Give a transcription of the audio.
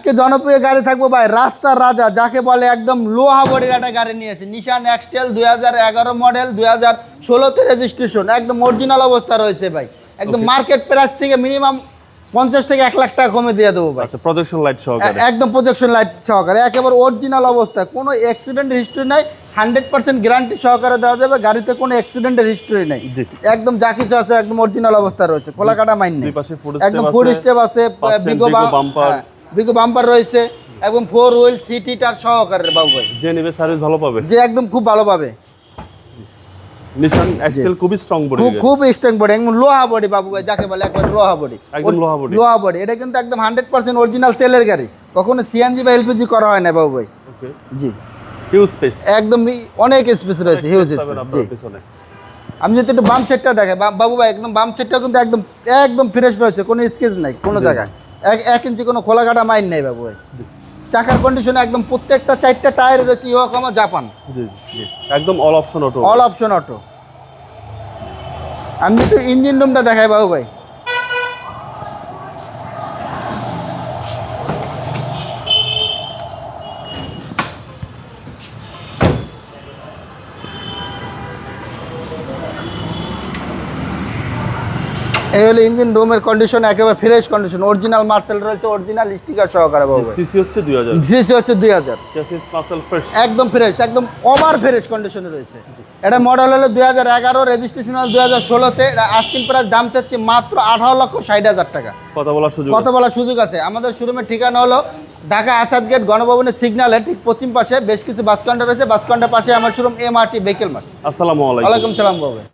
আজকে জনপ্রিয় গাড়ি থাকবো ভাই, রাস্তার রাজা যাকে বলে, একদম লোহা বডির একটা গাড়ি নিয়েছে। নিশান এক্সটেল 2011 মডেল, 2016তে রেজিস্ট্রেশন, একদম অরিজিনাল অবস্থা রয়েছে ভাই। একদম মার্কেট প্রাইস থেকে মিনিমাম 50 থেকে 1 লাখ টাকা কমে দিয়ে দেবো ভাই। আচ্ছা, প্রজেকশন লাইট সহকারে, একদম প্রজেকশন লাইট সহকারে, একেবারে অরিজিনাল অবস্থা, কোনো অ্যাক্সিডেন্ট হিস্ট্রি নাই, 100% গ্যারান্টি সহকারে দেওয়া যাবে। গাড়িতে কোনো অ্যাক্সিডেন্টের হিস্ট্রি নাই, একদম যা কিছু আছে একদম অরিজিনাল অবস্থা রয়েছে, খোলা কাটা মাইন নেই, একদম ফুড স্টেপ আছে, বিগো বাম্পার রয়েছে, এবং 4 হুইল সিট হিটার সহকারে বাবু ভাই। যে নেবে সার্ভিস ভালো পাবে, যে একদম খুব ভালো পাবে। নিশান এক্সটেল খুবই স্ট্রং বডি, খুব স্ট্রং বডি, একদম লোহা বডি বাবু ভাই, যাকে বলে একবার লোহা বডি, একদম লোহা বডি। লোহা বডি, এটা কিন্তু একদম 100% অরিজিনাল তেলের গাড়ি, কখনো সিএনজি বা এলপিজি করা হয় না বাবু ভাই। ওকে, জি, হিউজ স্পেস, একদম অনেক স্পেস রয়েছে, হিউজ স্পেস। আমি যদি একটু বাম সাইডটা দেখাই বাবু ভাই, একদম বাম সাইডটা কিন্তু একদম একদম ফ্রেশ রয়েছে, কোনো স্কেচ নাই কোনো জায়গায়, 1 ইঞ্চি কোনো খোলা কাটা মাইন নাই বাবু ভাই। চাকার কন্ডিশন একদম প্রত্যেকটা 4টা টায়ার রয়েছে ইয়োকোহামা জাপান, জি জি, একদম all option auto, all option auto. আমি একটু ইঞ্জিন রুমটা দেখাই বাবু ভাই। এই হলো ইঞ্জিন রুমের কন্ডিশন, একেবারে ফ্রেশ কন্ডিশন, অরিজিনাল মার্সেল রয়েছে, অরিজিনাল স্টিকার সহকারে বাবু ভাই। সিসি হচ্ছে 2000, সিসি হচ্ছে 2000, চেসিস মার্সেল ফ্রেশ, একদম ফ্রেশ, একদম ওভার ফ্রেশ কন্ডিশনে রয়েছে। এটা মডেল হলো 2011, রেজিস্ট্রেশন হলো 2016তে। আস্কিং প্রাইস দাম চাচ্ছি মাত্র 18,60,000 টাকা। কথা বলার সুযোগ আছে। আমাদের শোরুমের ঠিকানা হলো ঢাকা আসাদ গেট, গণভবনের সিগন্যালের ঠিক পশ্চিম পাশে বেশ কিছু বাস কাউন্টার রয়েছে, বাস কাউন্টার পাশে আমার শোরুম, এমআরটি ভেহিকেল মার্ট। আসসালামু আলাইকুম। ওয়ালাইকুম সালাম বাবু।